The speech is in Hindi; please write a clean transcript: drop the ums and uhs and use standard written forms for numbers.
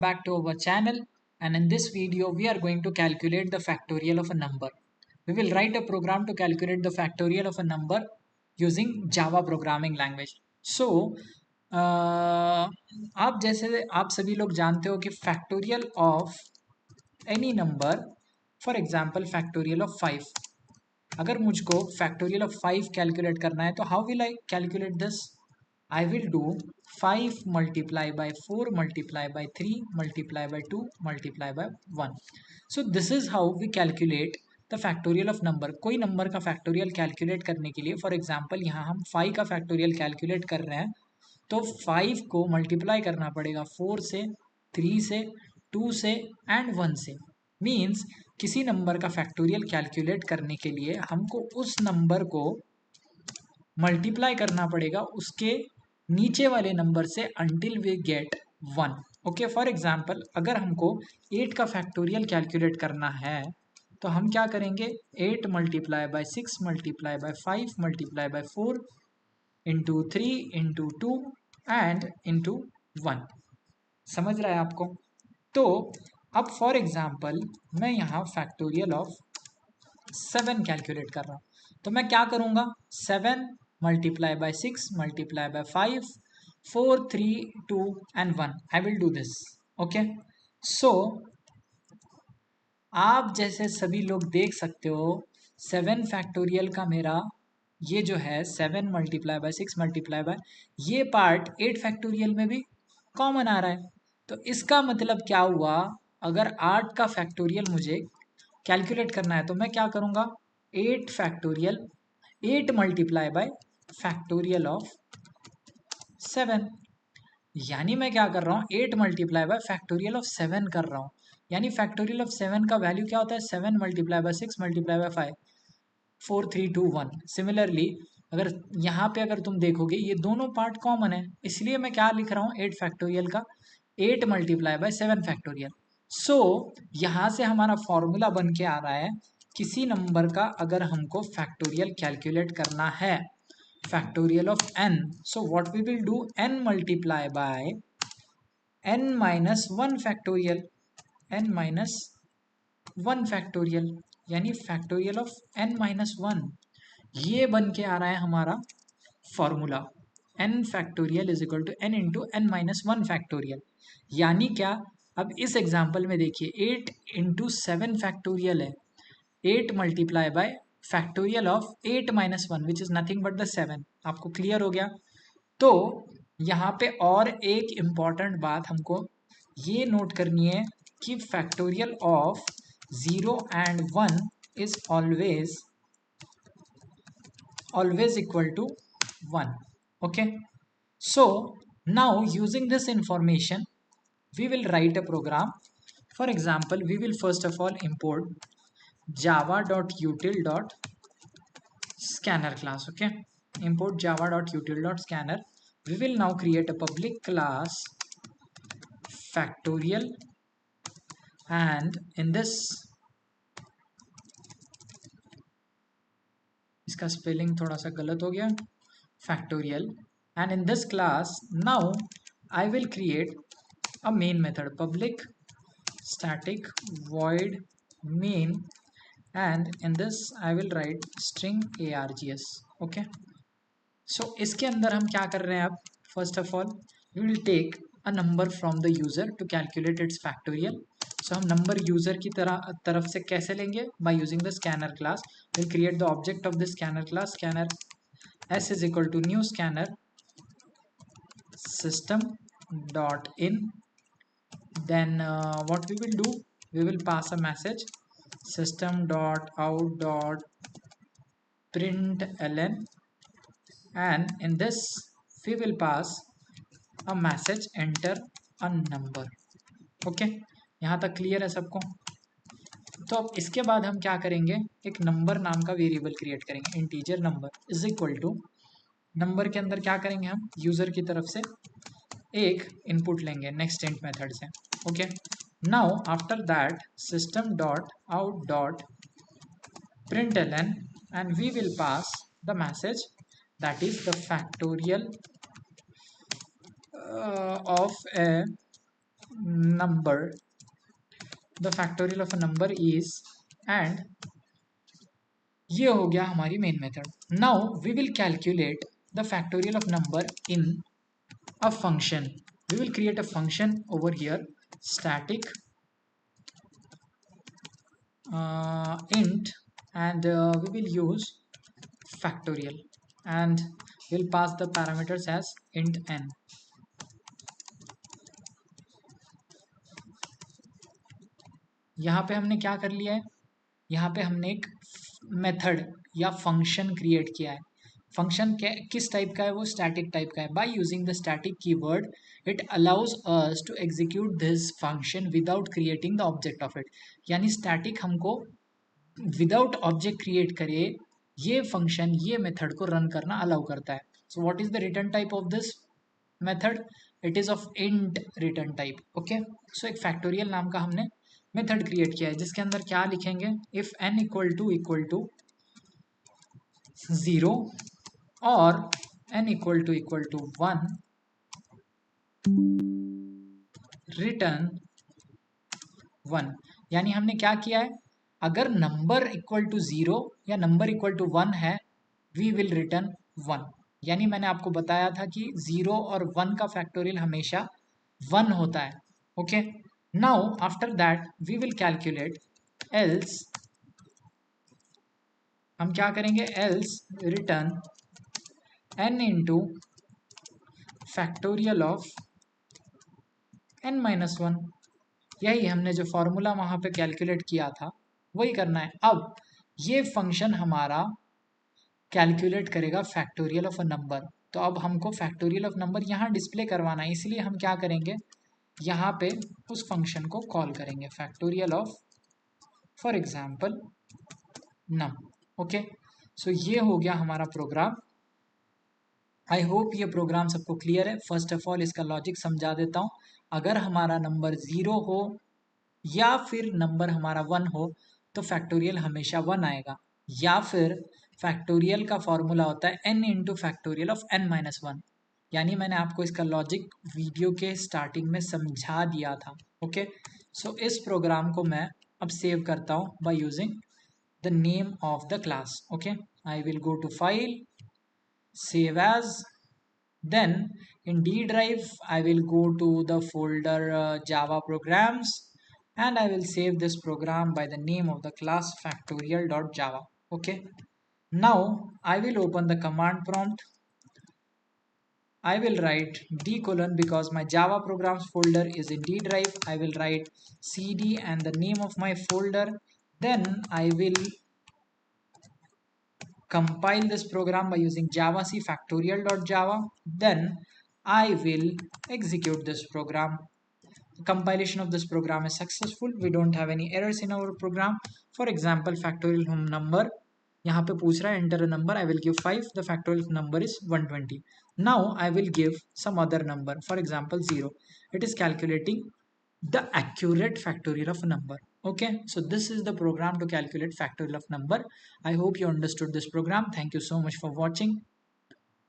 Back to our channel, and in this video we are going to calculate the factorial of a number. We will write a program to calculate the factorial of a number using Java programming language. So आप जैसे आप सभी लोग जानते हो कि factorial of any number, for example factorial of 5, अगर मुझको फैक्टोरियल ऑफ 5 कैलकुलेट करना है तो how will I calculate this? I will do 5 multiply by 4 multiply by 3 multiply by 2 multiply by 1. So this is how we calculate the factorial of number. कोई नंबर का फैक्टोरियल कैलकुलेट करने के लिए, फॉर एग्जांपल यहाँ हम 5 का फैक्टोरियल कैलकुलेट कर रहे हैं, तो 5 को मल्टीप्लाई करना पड़ेगा 4 से, 3 से, 2 से एंड 1 से. मीन्स किसी नंबर का फैक्टोरियल कैलकुलेट करने के लिए हमको उस नंबर को मल्टीप्लाई करना पड़ेगा उसके नीचे वाले नंबर से until we get 1. Okay, for example अगर हमको 8 का फैक्टोरियल कैलकुलेट करना है तो हम क्या करेंगे? 8 multiply by 6 multiply by 5 multiply by 4 into 3 into 2 and into 1. समझ रहा है आपको? तो अब फॉर एग्जाम्पल मैं यहाँ फैक्टोरियल ऑफ 7 कैलकुलेट कर रहा हूँ, तो मैं क्या करूँगा? 7 multiply by 6 multiply by 5 4 3 2 and 1. I will do this. Okay, so आप जैसे सभी लोग देख सकते हो 7 फैक्टोरियल का मेरा ये जो है 7 मल्टीप्लाई बाय 6 मल्टीप्लाई बाय ये पार्ट 8 फैक्टोरियल में भी कॉमन आ रहा है. तो इसका मतलब क्या हुआ? अगर 8 का फैक्टोरियल मुझे कैलकुलेट करना है तो मैं क्या करूँगा? 8 factorial 8 multiply by factorial of 7. यानी मैं क्या कर रहा हूँ? 8 मल्टीप्लाई बाय फैक्टोरियल ऑफ 7 कर रहा हूँ. यानी फैक्टोरियल ऑफ 7 का वैल्यू क्या होता है? 7 multiply by 6 multiply by 5 4 3 2 1. Similarly अगर यहाँ पे अगर तुम देखोगे ये दोनों पार्ट कॉमन है, इसलिए मैं क्या लिख रहा हूँ? 8 फैक्टोरियल का 8 मल्टीप्लाई बाय 7 फैक्टोरियल. सो यहाँ से हमारा फॉर्मूला बन के आ रहा है, किसी नंबर का अगर हमको फैक्टोरियल कैलकुलेट करना है, factorial of n, so what we will do? N multiply by n minus 1 factorial, n minus 1 factorial, यानी factorial of n minus 1. ये बन के आ रहा है हमारा formula. n factorial is equal to n into n minus 1 factorial. यानी क्या? अब इस एग्जाम्पल में देखिए 8 इंटू 7 फैक्टोरियल है, 8 multiply by factorial of 8 minus 1 which is nothing but the 7. आपको क्लियर हो गया? तो यहाँ पे और एक इम्पॉर्टेंट बात हमको ये नोट करनी है कि factorial of 0 and 1 is always equal to 1. Okay, so now using this information we will write a program. For example, we will first of all import java.util.scanner class. Okay, import java.util.scanner. We will now create a public class factorial, and in this, इसका स्पेलिंग थोड़ा सा गलत हो गया, factorial, and in this class now I will create a main method, public static void main, and in this I will write string args. Okay, so इसके अंदर हम क्या कर रहे हैं? अब first of all we will take a number from the user to calculate its factorial. So हम number user की तरफ से कैसे लेंगे? By using the scanner class. We'll create the object of the scanner class. Scanner s is equal to new scanner system dot in. Then what we will do? We will pass a message system dot out dot println, and in this we will pass a message enter a number. Okay, यहाँ तक क्लियर है सबको? तो अब इसके बाद हम क्या करेंगे? एक नंबर नाम का वेरिएबल क्रिएट करेंगे, integer number is equal to, number के अंदर क्या करेंगे? हम यूजर की तरफ से एक इनपुट लेंगे नेक्स्ट इंट मेथड से. Okay, now after that system dot out dot println, and we will pass the message that is the factorial of a number, the factorial of a number is, and ये हो गया हमारी main method. Now we will calculate the factorial of number in a function. We will create a function over here, static int, and we will use factorial, and we'll pass the parameters as int n. यहाँ पे हमने क्या कर लिया है, यहाँ पे हमने एक मेथड या फंक्शन क्रिएट किया है. फंक्शन किस टाइप का है, वो स्टैटिक टाइप का है. By using the static keyword it allows us to execute this function without creating the object of it. यानी स्टैटिक हमको विदाउट ऑब्जेक्ट क्रिएट करे ये फंक्शन, ये मेथड को रन करना अलाउ करता है. So what is the return type of this method, it is of int return type. Okay, so एक फैक्टोरियल नाम का हमने मेथड क्रिएट किया है जिसके अंदर क्या लिखेंगे, इफ n इक्वल टू 0 और n इक्वल टू 1 रिटर्न 1. यानी हमने क्या किया है, अगर नंबर इक्वल टू 0 या नंबर इक्वल टू 1 है, वी विल रिटर्न 1. यानी मैंने आपको बताया था कि 0 और 1 का फैक्टोरियल हमेशा 1 होता है. Okay, now after that we will calculate else. हम क्या करेंगे, else return n into factorial of n-1. यही हमने जो फॉर्मूला वहां पे कैलकुलेट किया था वही करना है. अब ये फंक्शन हमारा कैलकुलेट करेगा फैक्टोरियल ऑफ अ नंबर. तो अब हमको फैक्टोरियल ऑफ नंबर यहाँ डिस्प्ले करवाना है, इसलिए हम क्या करेंगे, यहाँ पे उस फंक्शन को कॉल करेंगे, factorial of for example num. Okay, so ये हो गया हमारा प्रोग्राम. आई होप ये प्रोग्राम सबको क्लियर है. फर्स्ट ऑफ ऑल इसका लॉजिक समझा देता हूँ. अगर हमारा नंबर 0 हो या फिर नंबर हमारा 1 हो तो फैक्टोरियल हमेशा 1 आएगा, या फिर फैक्टोरियल का फॉर्मूला होता है n into factorial of n-1. यानी मैंने आपको इसका लॉजिक वीडियो के स्टार्टिंग में समझा दिया था. ओके, सो इस प्रोग्राम को मैं अब सेव करता हूँ by using the name of the class. Okay, I will go to file, save as, then in D drive I will go to the folder Java programs, and I will save this program by the name of the class factorial.java. Okay, now I will open the command prompt. I will write d colon, because my Java programs folder is in D drive. I will write cd and the name of my folder. Then I will compile this program by using javac factorial.java. Then I will execute this program. The compilation of this program is successful. We don't have any errors in our program. For example, factorial number, यहाँ पे पूछ रहा है enter a number. I will give 5. The factorial number is 120. Now I will give some other number, for example 0. It is calculating the accurate factorial of a number. Okay, so this is the program to calculate factorial of number. I hope you understood this program. Thank you so much for watching.